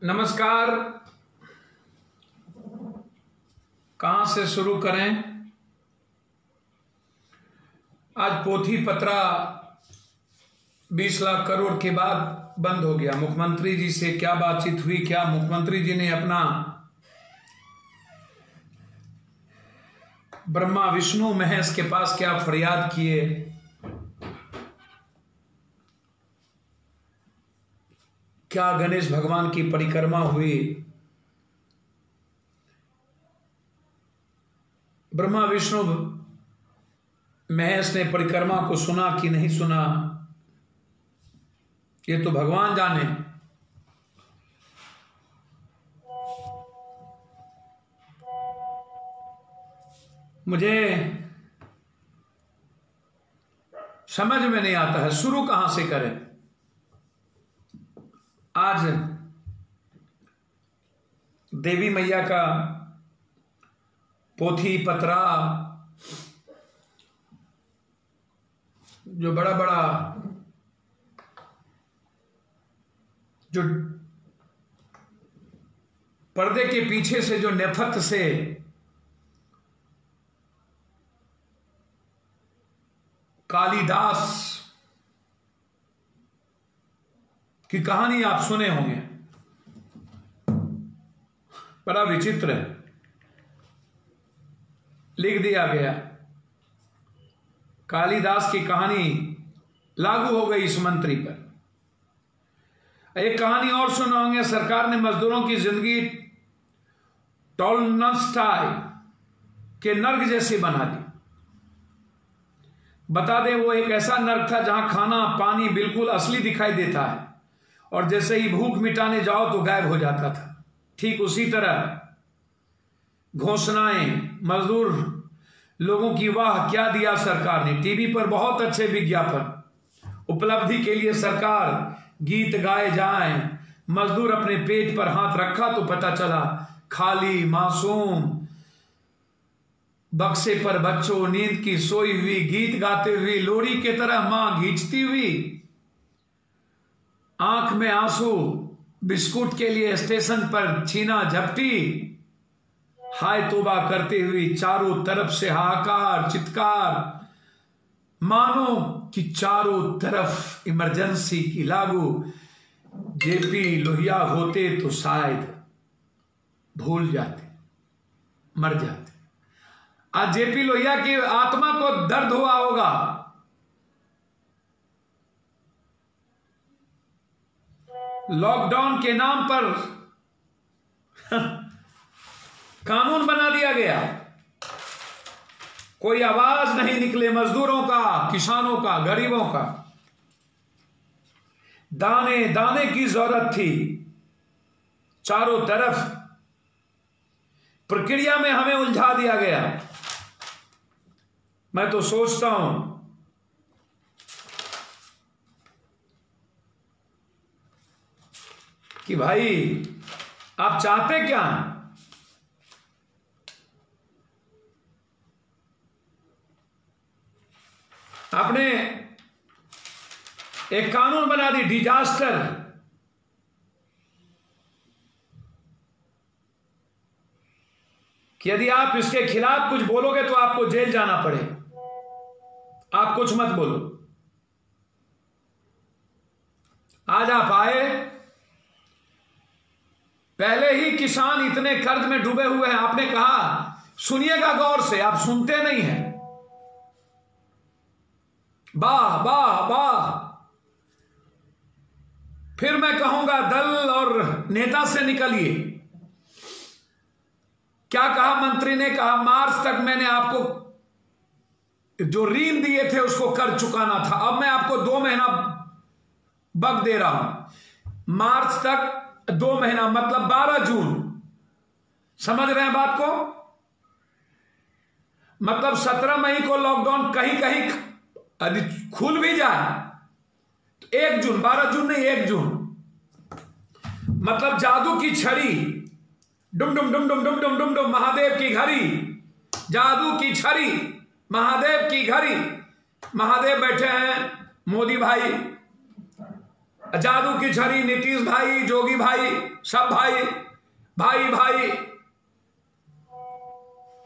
नमस्कार। कहां से शुरू करें? आज पोथी पत्रा 20 लाख करोड़ के बाद बंद हो गया। मुख्यमंत्री जी से क्या बातचीत हुई, क्या मुख्यमंत्री जी ने अपना ब्रह्मा विष्णु महेश के पास क्या फरियाद किए, क्या गणेश भगवान की परिक्रमा हुई, ब्रह्मा विष्णु महेश ने परिक्रमा को सुना कि नहीं सुना, ये तो भगवान जाने। मुझे समझ में नहीं आता है शुरू कहां से करें। आज देवी मैया का पोथी पत्रा जो बड़ा बड़ा जो पर्दे के पीछे से जो नेपथ्य से कालिदास की कहानी आप सुने होंगे, बड़ा विचित्र है। लिख दिया गया, कालिदास की कहानी लागू हो गई इस मंत्री पर। एक कहानी और सुने होंगे, सरकार ने मजदूरों की जिंदगी टॉलस्टॉय के नर्क जैसी बना दी। बता दें, वो एक ऐसा नर्क था जहां खाना पानी बिल्कुल असली दिखाई देता है और जैसे ही भूख मिटाने जाओ तो गायब हो जाता था। ठीक उसी तरह घोषणाएं, मजदूर लोगों की वाह क्या दिया सरकार ने। टीवी पर बहुत अच्छे विज्ञापन, उपलब्धि के लिए सरकार गीत गाए जाएं, मजदूर अपने पेट पर हाथ रखा तो पता चला खाली मासूम बक्से पर बच्चों नींद की सोई हुई, गीत गाते हुए लोरी के तरह मां घींचती हुई, आंख में आंसू, बिस्कुट के लिए स्टेशन पर छीना झपटी, हाय तौबा करते हुए चारों तरफ से हाहाकार चित्कार, मानो कि चारों तरफ इमरजेंसी की लागू। जेपी लोहिया होते तो शायद भूल जाते, मर जाते। आज जेपी लोहिया की आत्मा को दर्द हुआ होगा। लॉकडाउन के नाम पर कानून बना दिया गया, कोई आवाज नहीं निकले मजदूरों का, किसानों का, गरीबों का। दाने दाने की जरूरत थी। चारों तरफ प्रक्रिया में हमें उलझा दिया गया। मैं तो सोचता हूं कि भाई आप चाहते क्या हैं? आपने एक कानून बना दी डिजास्टर, कि यदि आप इसके खिलाफ कुछ बोलोगे तो आपको जेल जाना पड़ेगा। आप कुछ मत बोलो। आज आप आए, पहले ही किसान इतने कर्ज में डूबे हुए हैं। आपने कहा सुनिएगा गौर से, आप सुनते नहीं हैं। वाह वाह वाह। फिर मैं कहूंगा दल और नेता से निकलिए। क्या कहा मंत्री ने? कहा मार्च तक मैंने आपको जो ऋण दिए थे उसको कर चुकाना था, अब मैं आपको 2 महीना वक्त दे रहा हूं। मार्च तक 2 महीना मतलब 12 जून। समझ रहे हैं बात को? मतलब 17 मई को लॉकडाउन कहीं कहीं यदि खुल भी जाए तो 1 जून, 12 जून नहीं 1 जून। मतलब जादू की छड़ी, डुम डुम डुम डुम डुम डुम डुम डुम, महादेव की घड़ी, जादू की छड़ी, महादेव की घड़ी। महादेव बैठे हैं, मोदी भाई जादू की छड़ी, नीतीश भाई, जोगी भाई, सब भाई भाई भाई,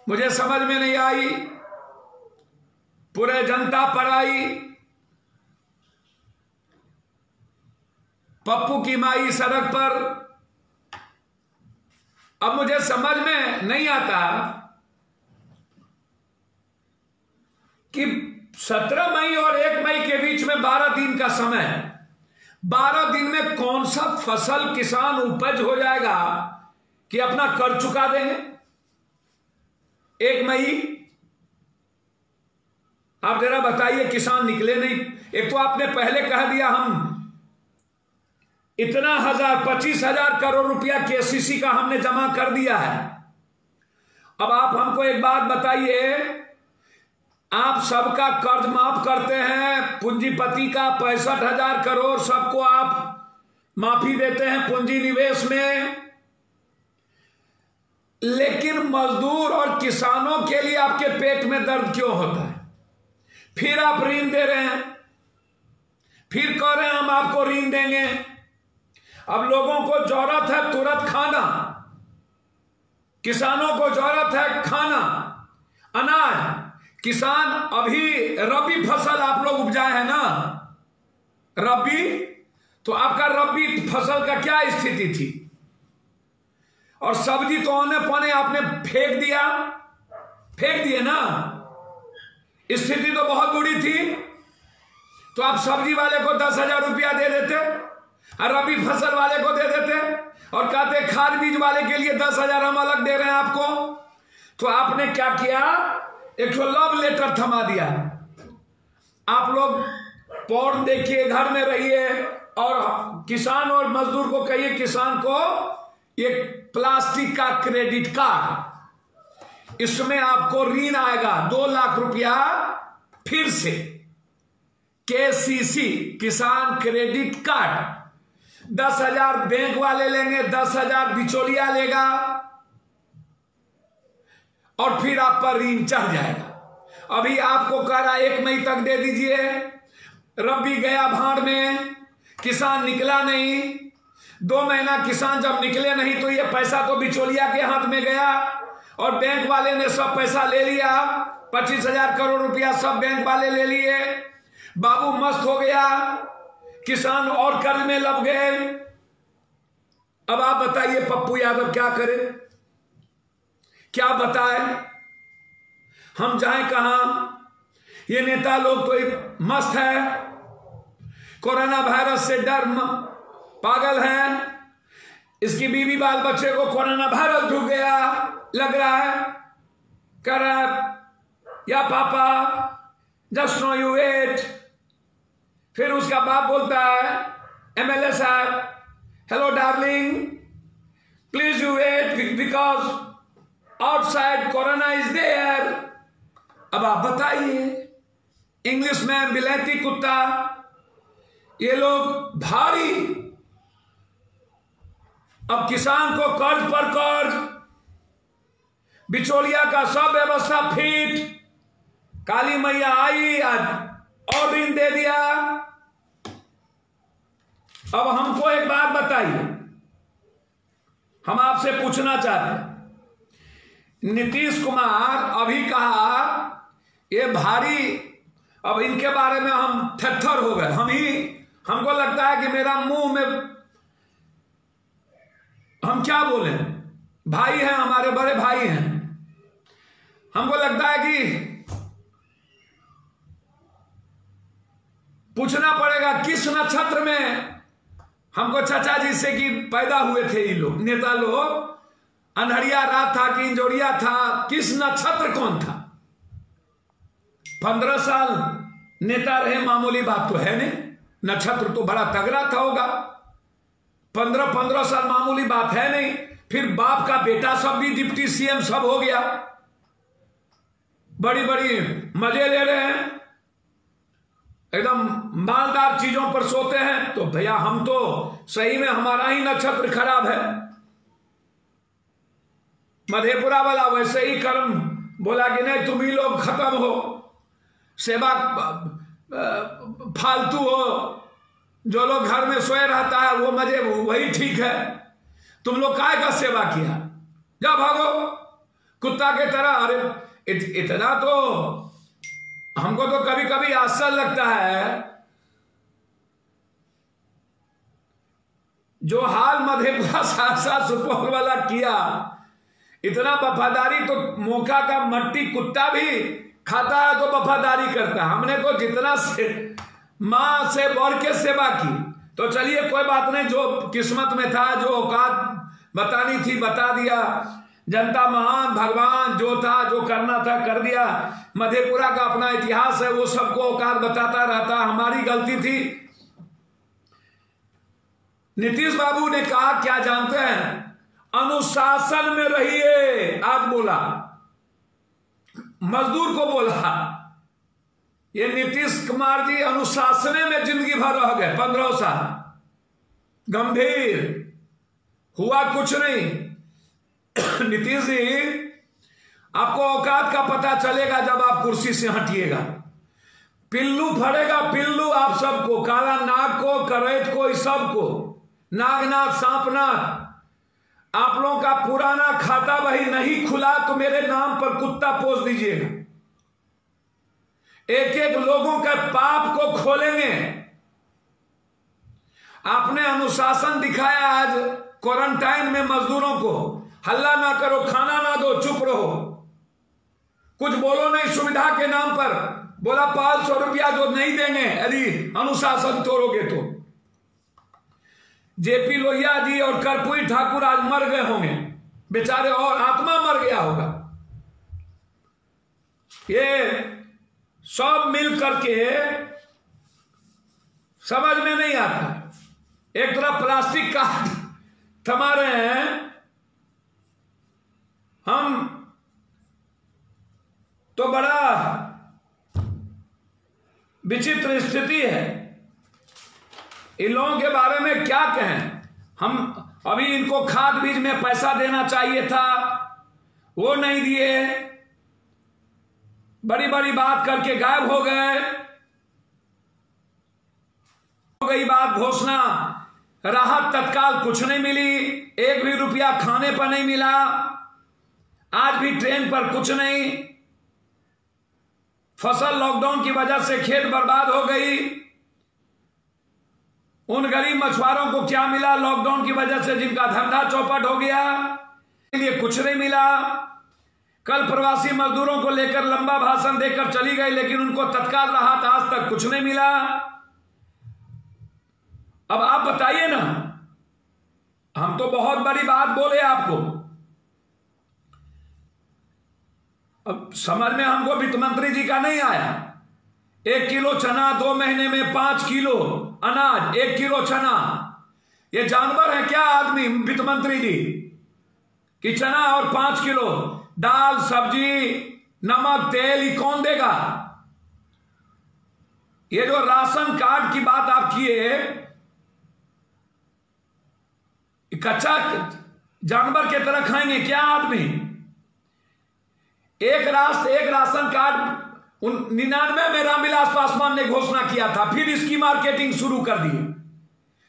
मुझे समझ में नहीं आई। पूरे जनता पर आई। पप्पू की माई सड़क पर। अब मुझे समझ में नहीं आता कि 17 मई और 1 मई के बीच में 12 दिन का समय, 12 दिन में कौन सा फसल किसान उपज हो जाएगा कि अपना कर्ज चुका देंगे। 1 मई आप जरा बताइए, किसान निकले नहीं। एक तो आपने पहले कह दिया हम इतना 25,000 करोड़ रुपया केसीसी का हमने जमा कर दिया है। अब आप हमको एक बात बताइए, आप सबका कर्ज माफ करते हैं, पूंजीपति का 65,000 करोड़ सबको आप माफी देते हैं पूंजी निवेश में, लेकिन मजदूर और किसानों के लिए आपके पेट में दर्द क्यों होता है? फिर आप ऋण दे रहे हैं, फिर कह रहे हैं हम आपको ऋण देंगे। अब लोगों को जरूरत है तुरंत खाना, किसानों को जरूरत है खाना, अनाज। किसान अभी रबी फसल आप लोग उपजाए हैं ना, रबी, तो आपका रबी फसल का क्या स्थिति थी? और सब्जी तो आने पाने आपने फेंक दिए ना, स्थिति तो बहुत बुरी थी। तो आप सब्जी वाले को 10,000 रुपया दे देते और रबी फसल वाले को दे देते और कहते खाद बीज वाले के लिए 10,000 हम अलग दे रहे हैं आपको। तो आपने क्या किया? एक लव लेटर थमा दिया। आप लोग पौध देखिए, घर में रहिए और किसान और मजदूर को कहिए, किसान को एक प्लास्टिक का क्रेडिट कार्ड, इसमें आपको ऋण आएगा 2 लाख रुपया, फिर से केसीसी किसान क्रेडिट कार्ड। 10,000 बैंक वाले लेंगे, 10,000 बिचौलिया लेगा और फिर आप पर ऋण चढ़ जाएगा। अभी आपको कह रहा 1 मई तक दे दीजिए, रबी गया भाड़ में, किसान निकला नहीं, 2 महीना किसान जब निकले नहीं तो ये पैसा तो बिचौलिया के हाथ में गया और बैंक वाले ने सब पैसा ले लिया। 25,000 करोड़ रुपया सब बैंक वाले ले लिए। बाबू मस्त हो गया, किसान और कर्ज में लग गए। अब आप बताइए पप्पू यादव क्या करे, क्या बताए? हम जाएं कहां? ये नेता लोग तो मस्त है, कोरोना वायरस से डर पागल है। इसकी बीवी बाल बच्चे को कोरोना वायरस ढूंढ गया लग रहा है, कह रहा है या पापा जस्ट नो यू वेट। फिर उसका बाप बोलता है एमएलए साहब, hello darling please you wait because outside corona is there. अब आप बताइए, इंग्लिश में बिलैती कुत्ता, ये लोग भारी। अब किसान को कर्ज पर कर्ज, बिचौलिया का सब व्यवस्था फिट। काली मैया आई आज और ऋण दे दिया। अब हमको एक बात बताइए, हम आपसे पूछना चाहते हैं, नीतीश कुमार अभी कहा ये भारी, अब इनके बारे में हम थरथर हो गए। हमको लगता है कि मेरा मुंह में, हम क्या बोले, भाई हैं हमारे, बड़े भाई हैं। हमको लगता है कि पूछना पड़ेगा किस नक्षत्र में हमको चाचा जी से कि पैदा हुए थे ये लोग नेता लोग, अंधड़िया रात था कि इंजोरिया था, किस नक्षत्र कौन था? 15 साल नेता रहे, मामूली बात तो है नहीं, नक्षत्र तो बड़ा तगड़ा था होगा। 15 साल मामूली बात है नहीं। फिर बाप का बेटा सब भी डिप्टी सीएम सब हो गया, बड़ी बड़ी मजे ले रहे हैं, एकदम मालदार चीजों पर सोते हैं। तो भैया हम तो सही में हमारा ही नक्षत्र खराब है। मधेपुरा वाला वैसे ही कर्म बोला कि नहीं तुम ही लोग खत्म हो, सेवा फालतू हो, जो लोग घर में सोए रहता है वो मजे, वही ठीक है। तुम लोग काय का सेवा किया? जा भागो कुत्ता के तरह। अरे इतना तो हमको तो कभी कभी आश्चर्य लगता है, जो हाल मधेपुरा सहरसा सुपौल वाला किया, इतना वफादारी तो मौका का मट्टी कुत्ता भी खाता है तो वफादारी करता है। हमने तो जितना से मां से बढ़ के सेवा की। तो चलिए कोई बात नहीं, जो किस्मत में था, जो औकात बतानी थी बता दिया। जनता महान, भगवान जो था, जो करना था कर दिया। मधेपुरा का अपना इतिहास है, वो सबको औकात बताता रहता। हमारी गलती थी। नीतीश बाबू ने कहा क्या जानते हैं? अनुशासन में रहिए। आज बोला, मजदूर को बोला। ये नीतीश कुमार जी अनुशासन में जिंदगी भर रह गए, 15 साल। गंभीर हुआ कुछ नहीं। नीतीश जी, आपको औकात का पता चलेगा जब आप कुर्सी से हटिएगा। पिल्लू फड़ेगा, पिल्लू आप सबको, काला नाग को, करैत को, इस सबको, नागनाथ, सांपनाथ। आप लोगों का पुराना खाता वही नहीं खुला तो मेरे नाम पर कुत्ता पोस दीजिएगा। एक एक लोगों के पाप को खोलेंगे। आपने अनुशासन दिखाया आज क्वारंटाइन में मजदूरों को। हल्ला ना करो, खाना ना दो, चुप रहो, कुछ बोलो नहीं। सुविधा के नाम पर बोला 500 रुपया जो नहीं देंगे यदि अनुशासन तोड़ोगे तो। जेपी लोहिया जी और कर्पूरी ठाकुर आज मर गए होंगे बेचारे, और आत्मा मर गया होगा। ये सब मिल करके समझ में नहीं आता। एक तरफ प्लास्टिक का थमा रहे हैं हम, तो बड़ा विचित्र स्थिति है। इन लोगों के बारे में क्या कहें हम? अभी इनको खाद बीज में पैसा देना चाहिए था, वो नहीं दिए। बड़ी बड़ी बात करके गायब हो गए। हो गई बात घोषणा, राहत तत्काल कुछ नहीं मिली, 1 भी रुपया खाने पर नहीं मिला। आज भी ट्रेन पर कुछ नहीं। फसल लॉकडाउन की वजह से खेत बर्बाद हो गई। उन गरीब मछुआरों को क्या मिला लॉकडाउन की वजह से, जिनका धंधा चौपट हो गया? के लिए कुछ नहीं मिला। कल प्रवासी मजदूरों को लेकर लंबा भाषण देकर चली गई, लेकिन उनको तत्काल राहत आज तक कुछ नहीं मिला। अब आप बताइए ना, हम तो बहुत बड़ी बात बोले आपको। अब समझ में हमको वित्त मंत्री जी का नहीं आया। 1 किलो चना 2 महीने में 5 किलो अनाज, 1 किलो चना। ये जानवर है क्या आदमी वित्त मंत्री जी कि चना और 5 किलो दाल, सब्जी, नमक, तेल, ये कौन देगा? ये जो राशन कार्ड की बात आप किए, कच्चा जानवर के तरह खाएंगे क्या आदमी? एक राष्ट्र एक राशन कार्ड 99 में रामविलास पासवान ने घोषणा किया था, फिर इसकी मार्केटिंग शुरू कर दी।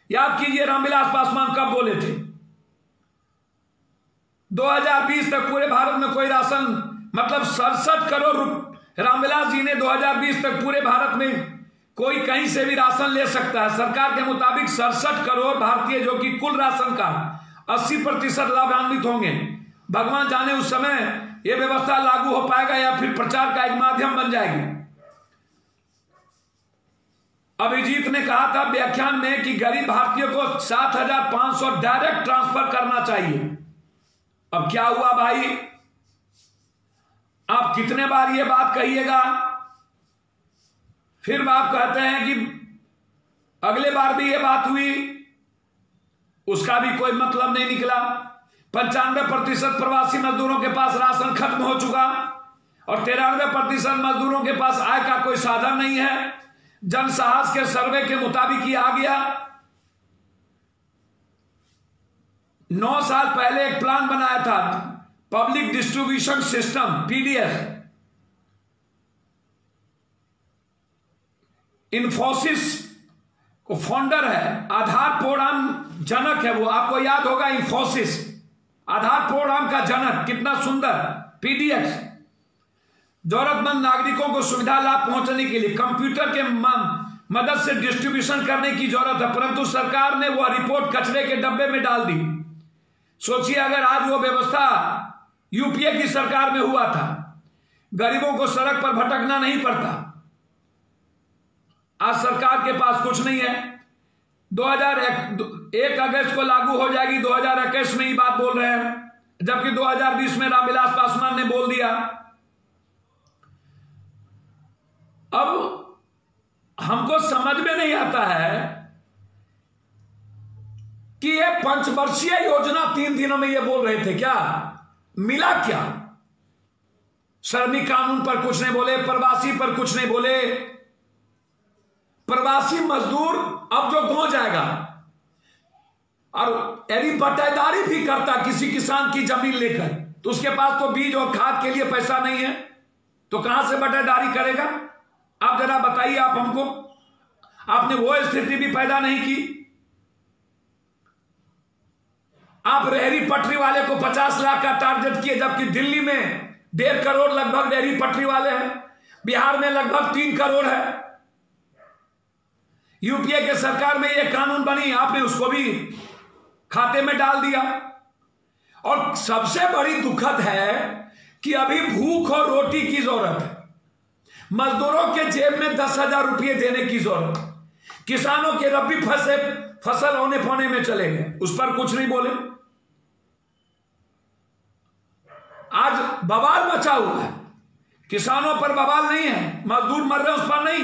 याद कीजिए रामविलास पासवान कब बोले थे? 2020 तक पूरे भारत में कोई राशन, मतलब 67 करोड़ रामविलास जी ने 2020 तक पूरे भारत में कोई कहीं से भी राशन ले सकता है। सरकार के मुताबिक 67 करोड़ भारतीय, जो कि कुल राशन का 80% लाभान्वित होंगे। भगवान जाने उस समय यह व्यवस्था लागू हो पाएगा या फिर प्रचार का एक माध्यम बन जाएगी। अभिजीत ने कहा था व्याख्यान में कि गरीब भारतीयों को 7,500 डायरेक्ट ट्रांसफर करना चाहिए। अब क्या हुआ भाई? आप कितने बार ये बात कहिएगा? फिर आप कहते हैं कि अगले बार भी ये बात हुई, उसका भी कोई मतलब नहीं निकला। 95% प्रवासी मजदूरों के पास राशन खत्म हो चुका और 93% मजदूरों के पास आय का कोई साधन नहीं है। जनसाहस के सर्वे के मुताबिक ये आ गया। 9 साल पहले एक प्लान बनाया था, public distribution system, PDS. Infosys को फाउंडर है, आधार प्रोग्राम जनक है वो, आपको याद होगा इंफोसिस, आधार प्रोग्राम का जनक, कितना सुंदर पीडीएक्स। जरूरतमंद नागरिकों को सुविधा लाभ पहुंचाने के लिए कंप्यूटर के मदद से डिस्ट्रीब्यूशन करने की जरूरत है, परंतु सरकार ने वह रिपोर्ट कचरे के डब्बे में डाल दी। सोचिए अगर आज वो व्यवस्था यूपीए की सरकार में हुआ था, गरीबों को सड़क पर भटकना नहीं पड़ता। आज सरकार के पास कुछ नहीं है। 2001 अगस्त को लागू हो जाएगी, 2021 में ही बात बोल रहे हैं, जबकि 2020 में रामविलास पासवान ने बोल दिया। अब हमको समझ में नहीं आता है कि ये पंचवर्षीय योजना 3 दिनों में ये बोल रहे थे, क्या मिला क्या? श्रमिक कानून पर कुछ नहीं बोले, प्रवासी पर कुछ नहीं बोले। प्रवासी मजदूर अब जो गांव जाएगा और यदि बटेदारी भी करता किसी किसान की जमीन लेकर, तो उसके पास तो बीज और खाद के लिए पैसा नहीं है, तो कहां से बटेदारी करेगा? आप जरा बताइए, आप हमको, आपने वो स्थिति भी पैदा नहीं की। आप रेहड़ी पटरी वाले को 50 लाख का टारगेट किए, जबकि दिल्ली में 1.5 करोड़ लगभग रेहड़ी पटरी वाले हैं, बिहार में लगभग 3 करोड़ है। यूपीए के सरकार में यह कानून बनी, आपने उसको भी खाते में डाल दिया। और सबसे बड़ी दुखद है कि अभी भूख और रोटी की जरूरत है, मजदूरों के जेब में 10,000 रुपये देने की जरूरत है, किसानों के रबी फसल होने पौने में चले गए, उस पर कुछ नहीं बोले। आज बवाल मचा हुआ है, किसानों पर बवाल नहीं है, मजदूर मर रहे उस पर नहीं,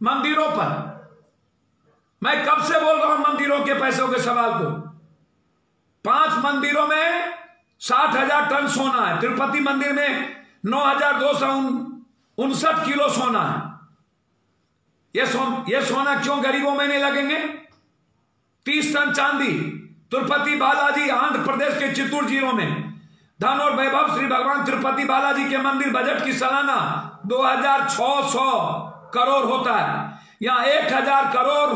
मंदिरों पर। मैं कब से बोल रहा हूं मंदिरों के पैसों के सवाल को। 5 मंदिरों में 60,000 टन सोना है, तिरुपति मंदिर में 9,259 किलो सोना है। ये सोना क्यों गरीबों में नहीं लगेंगे? 30 टन चांदी तिरुपति बालाजी आंध्र प्रदेश के चित्तूर जिलों में। धन और वैभव श्री भगवान तिरुपति बालाजी के मंदिर बजट की सालाना 2,600 करोड़ होता है। यहां 1,000 करोड़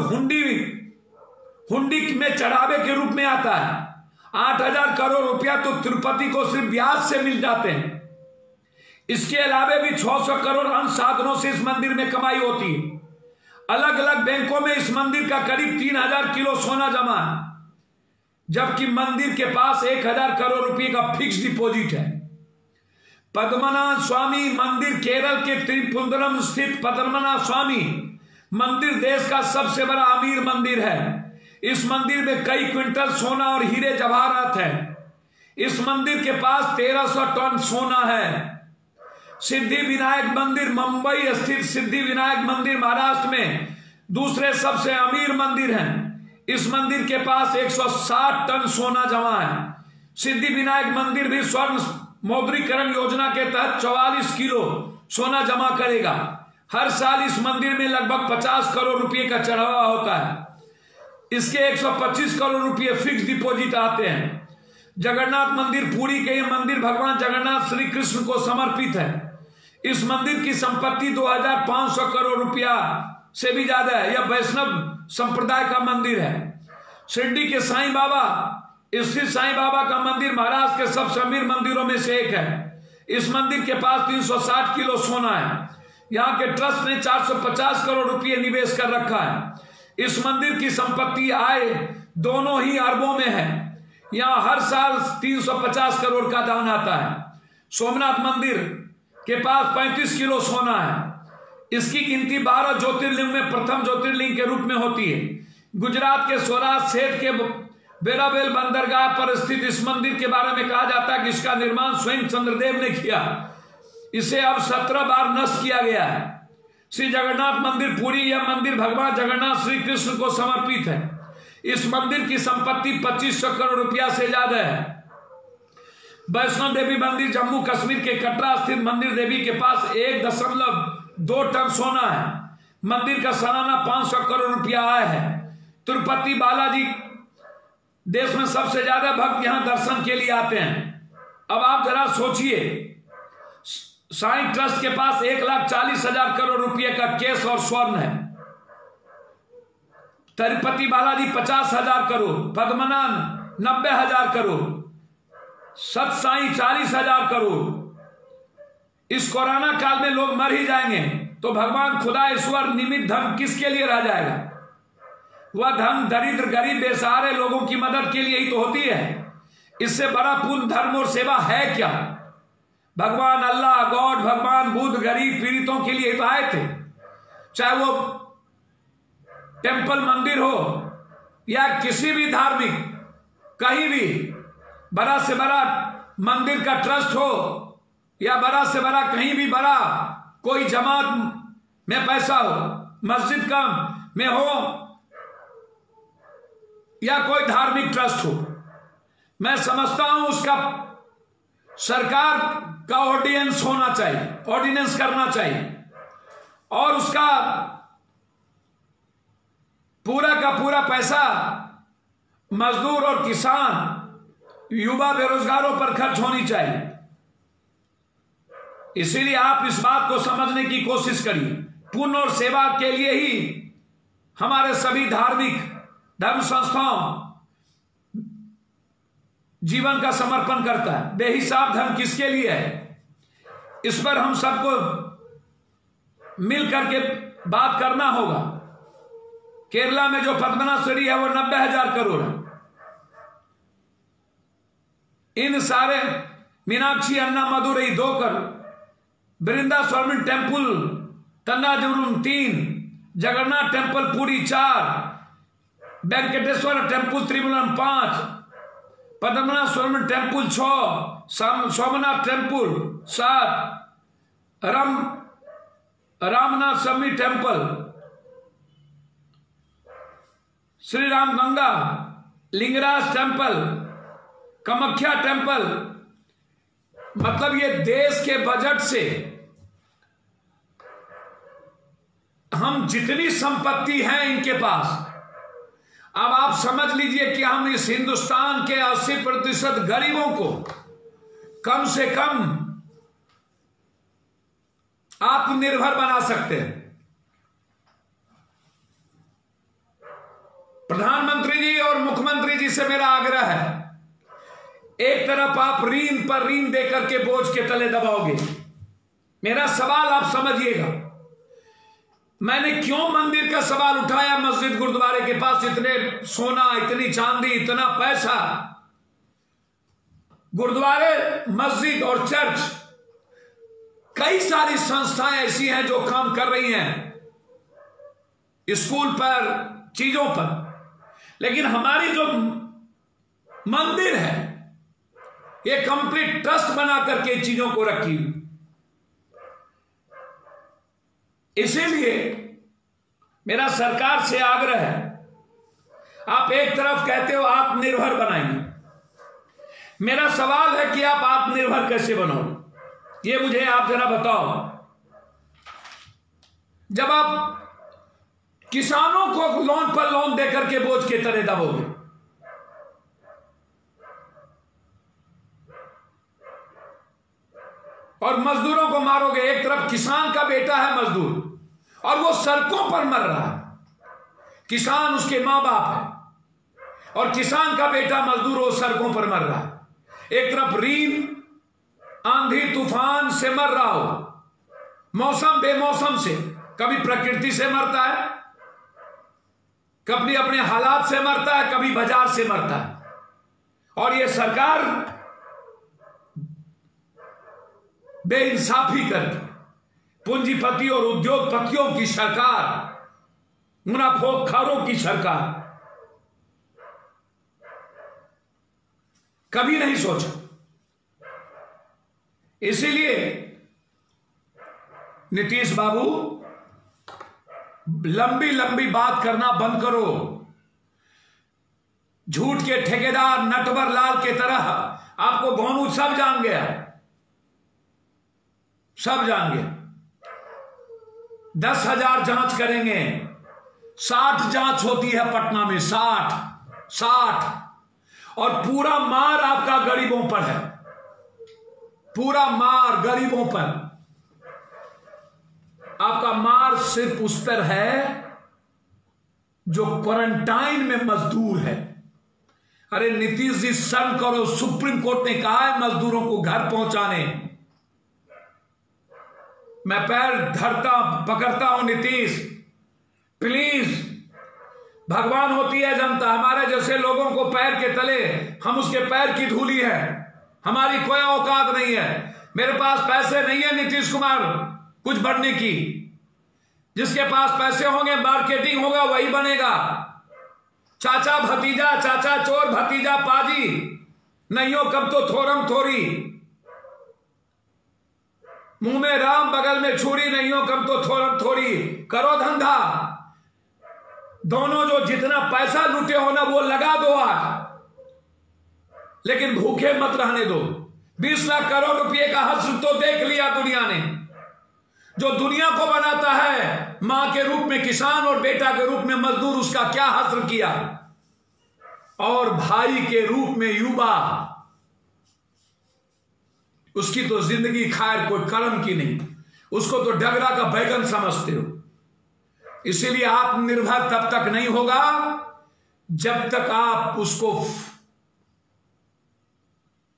हुंडी में चढ़ावे के रूप में आता है। 8,000 करोड़ रुपया तो तिरुपति को सिर्फ ब्याज से मिल जाते हैं। इसके अलावा भी 600 करोड़ अन्य साधनों से इस मंदिर में कमाई होती है। अलग अलग बैंकों में इस मंदिर का करीब 3,000 किलो सोना जमा है, जबकि मंदिर के पास 1,000 करोड़ रुपए का फिक्स डिपॉजिट है। पद्मनाभ स्वामी मंदिर केरल के त्रिपुंदरम स्थित पद्मनाभ स्वामी मंदिर देश का सबसे बड़ा अमीर मंदिर है। इस मंदिर में कई क्विंटल सोना और हीरे जवाहरात है। इस मंदिर के पास 1,300 टन सोना है। सिद्धि विनायक मंदिर मुंबई स्थित सिद्धि विनायक मंदिर महाराष्ट्र में दूसरे सबसे अमीर मंदिर हैं। इस मंदिर के पास 160 टन सोना जमा है। सिद्धि विनायक मंदिर भी स्वर्ण मौद्रीकरण योजना के तहत 44 किलो सोना जमा करेगा। हर साल इस मंदिर में लगभग 50 करोड़ रुपए का चढ़ावा होता है। इसके 125 करोड़ रुपए फिक्स डिपॉजिट आते हैं। जगन्नाथ मंदिर पुरी के ये मंदिर भगवान जगन्नाथ श्री कृष्ण को समर्पित है। इस मंदिर की संपत्ति 2,500 करोड़ रुपया से भी ज्यादा है। यह वैष्णव संप्रदाय का मंदिर है। शिरडी के साईं बाबा स्थित साईं बाबा का मंदिर महाराष्ट्र के सबसे अमीर मंदिरों में से एक है। इस मंदिर के पास 360 किलो सोना है। यहाँ के ट्रस्ट ने 450 करोड़ रुपये निवेश कर रखा है। इस मंदिर की संपत्ति आय दोनों ही अरबों में है। यहाँ हर साल 350 करोड़ का दान आता है। सोमनाथ मंदिर के पास 35 किलो सोना है। इसकी गिनती 12 ज्योतिर्लिंग में प्रथम ज्योतिर्लिंग के रूप में होती है। गुजरात के स्वराज सेठ के बेराबेल बंदरगाह पर स्थित इस मंदिर के बारे में कहा जाता है कि इसका निर्माण स्वयं चंद्रदेव ने किया। इसे अब 17 बार नष्ट किया गया है। श्री जगन्नाथ मंदिर पुरी, यह मंदिर भगवान जगन्नाथ श्री कृष्ण को समर्पित है। इस मंदिर की संपत्ति 2500 करोड़ रुपया से ज्यादा है। वैष्णो देवी मंदिर जम्मू कश्मीर के कटरा स्थित मंदिर देवी के पास 1.2 टन सोना है। मंदिर का सालाना 500 करोड़ रुपया आय है। तिरुपति बालाजी देश में सबसे ज्यादा भक्त यहां दर्शन के लिए आते हैं। अब आप जरा सोचिए, साईं ट्रस्ट के पास 1,40,000 करोड़ रुपए का कैश और स्वर्ण है। तिरुपति बालाजी 50,000 करोड़, पद्मनाभ 90,000 करोड़, सतसाई 40,000 करोड़। इस कोरोना काल में लोग मर ही जाएंगे तो भगवान खुदा ईश्वर निमित्त धन किसके लिए रह जाएगा? वह धन दरिद्र गरीब बेसहारे लोगों की मदद के लिए ही तो होती है। इससे बड़ा पुण्य धर्म और सेवा है क्या? भगवान अल्लाह गॉड भगवान बुद्ध गरीब पीड़ितों के लिए तो आए थे, चाहे वो टेंपल मंदिर हो या किसी भी धार्मिक कहीं भी बड़ा से बड़ा मंदिर का ट्रस्ट हो या बड़ा से बड़ा कहीं भी बड़ा कोई जमात में पैसा हो, मस्जिद का में हो या कोई धार्मिक ट्रस्ट हो, मैं समझता हूं उसका सरकार का ऑर्डिनेंस होना चाहिए, ऑर्डिनेंस करना चाहिए और उसका पूरा का पूरा पैसा मजदूर और किसान युवा बेरोजगारों पर खर्च होनी चाहिए। इसीलिए आप इस बात को समझने की कोशिश करिए। पुण्य और सेवा के लिए ही हमारे सभी धार्मिक धर्म संस्थाओं जीवन का समर्पण करता है। बेहिसाब धर्म किसके लिए है? इस पर हम सबको मिल करके बात करना होगा। केरला में जो पद्मनाभश्वरी है वो 90,000 करोड़ है। इन सारे मीनाक्षी अन्ना मदुरई 2 करोड़, वृंदास्वामी temple Thanjavur 3, Jagannath temple Puri 4, Venkateswara temple Tribhuvan 5, Padmanabha Swamy temple 6, Somnath temple 7, Ramanatha Swamy temple, Shri Ram Ganga, Lingaraj temple, Kamakhya temple. मतलब ये देश के बजट से हम जितनी संपत्ति है इनके पास, अब आप समझ लीजिए कि हम इस हिंदुस्तान के 80% गरीबों को कम से कम आत्मनिर्भर बना सकते हैं। प्रधानमंत्री जी और मुख्यमंत्री जी से मेरा आग्रह है, एक तरफ आप ऋण पर ऋण देकर के बोझ के तले दबाओगे। मेरा सवाल आप समझिएगा, मैंने क्यों मंदिर का सवाल उठाया? मस्जिद गुरुद्वारे के पास इतने सोना, इतनी चांदी, इतना पैसा, गुरुद्वारे, मस्जिद और चर्च, कई सारी संस्थाएं ऐसी हैं जो काम कर रही हैं स्कूल पर, चीजों पर, लेकिन हमारी जो मंदिर है ये कंप्लीट ट्रस्ट बना करके चीजों को रखी। इसीलिए मेरा सरकार से आग्रह है, आप एक तरफ कहते हो आत्मनिर्भर बनाएंगे, मेरा सवाल है कि आप आत्मनिर्भर कैसे बनोगे? ये मुझे आप जरा बताओ। जब आप किसानों को लोन पर लोन देकर के बोझ के तले दबोगे, और मजदूरों को मारोगे, एक तरफ किसान का बेटा है मजदूर और वो सड़कों पर मर रहा है, किसान उसके मां बाप है और किसान का बेटा मजदूर वो सड़कों पर मर रहा है। एक तरफ ऋण आंधी तूफान से मर रहा हो, मौसम बेमौसम से, कभी प्रकृति से मरता है, कभी अपने हालात से मरता है, कभी बाजार से मरता है। और ये सरकार बेइंसाफी करती, पूंजीपति और उद्योगपतियों की सरकार, मुनाफोखारों की सरकार। कभी नहीं सोचा। इसीलिए नीतीश बाबू लंबी लंबी बात करना बंद करो। झूठ के ठेकेदार नटवर लाल के तरह आपको गोनू सब जान गया, सब जान गया। 10,000 जांच करेंगे, 60 जांच होती है पटना में, 60 और पूरा मार आपका गरीबों पर है, पूरा मार गरीबों पर। आपका मार सिर्फ उस पर है जो क्वारंटाइन में मजदूर है। अरे नीतीश जी शर्म करो, सुप्रीम कोर्ट ने कहा है मजदूरों को घर पहुंचाने। मैं पैर पकड़ता हूं नीतीश, प्लीज। भगवान होती है जनता, हमारे जैसे लोगों को पैर के तले, हम उसके पैर की धूली है, हमारी कोई औकात नहीं है। मेरे पास पैसे नहीं है नीतीश कुमार कुछ बढ़ने की। जिसके पास पैसे होंगे, मार्केटिंग होगा, वही बनेगा। चाचा भतीजा, चाचा चोर भतीजा पाजी, नहीं हो कब तो थोरम थोरी। मुंह में राम बगल में छुरी, नहीं हो कब तो थोरम थोरी। करो धंधा, दोनों जो जितना पैसा लूटे हो ना वो लगा दो आज, लेकिन भूखे मत रहने दो। 20 लाख करोड़ रुपए का हश्र तो देख लिया दुनिया ने। जो दुनिया को बनाता है मां के रूप में किसान और बेटा के रूप में मजदूर, उसका क्या हश्र किया। और भाई के रूप में युवा, उसकी तो जिंदगी खैर कोई कर्म की नहीं, उसको तो डगरा का बैगन समझते हो। इसीलिए आत्मनिर्भर तब तक नहीं होगा जब तक आप उसको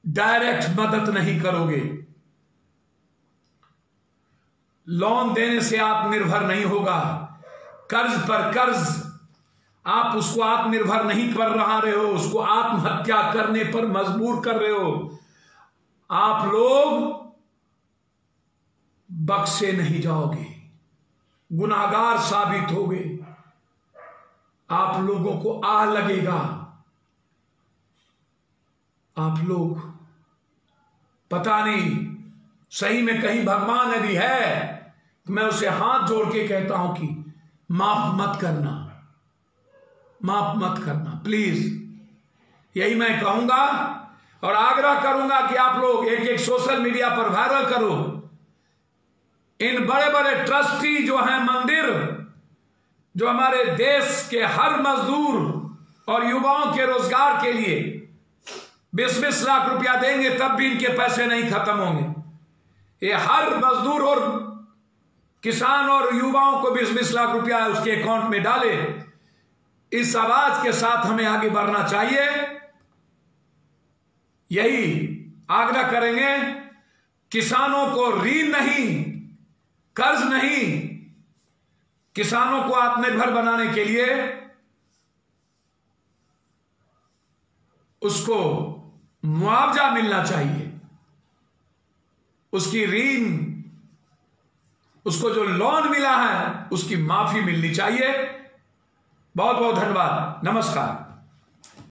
डायरेक्ट मदद नहीं करोगे। लोन देने से आत्मनिर्भर नहीं होगा, कर्ज पर कर्ज आप उसको आत्मनिर्भर नहीं कर रहे हो, उसको आत्महत्या करने पर मजबूर कर रहे हो। आप लोग बख्शे नहीं जाओगे, गुनाहगार साबित होगे। आप लोगों को आह लगेगा, आप लोग पता नहीं सही में कहीं भगवान यदि है तो मैं उसे हाथ जोड़ के कहता हूं कि माफ मत करना, माफ मत करना प्लीज। यही मैं कहूंगा और आग्रह करूंगा कि आप लोग एक एक सोशल मीडिया पर वायरल करो। इन बड़े बड़े ट्रस्टी जो हैं मंदिर, जो हमारे देश के हर मजदूर और युवाओं के रोजगार के लिए 20-20 लाख रुपया देंगे तब भी इनके पैसे नहीं खत्म होंगे। ये हर मजदूर और किसान और युवाओं को 20-20 लाख रुपया उसके अकाउंट में डाले। इस आवाज के साथ हमें आगे बढ़ना चाहिए, यही आग्रह करेंगे। किसानों को ऋण नहीं, कर्ज नहीं, किसानों को आत्मनिर्भर बनाने के लिए उसको मुआवजा मिलना चाहिए, उसकी ऋण, उसको जो लोन मिला है उसकी माफी मिलनी चाहिए। बहुत बहुत धन्यवाद, नमस्कार।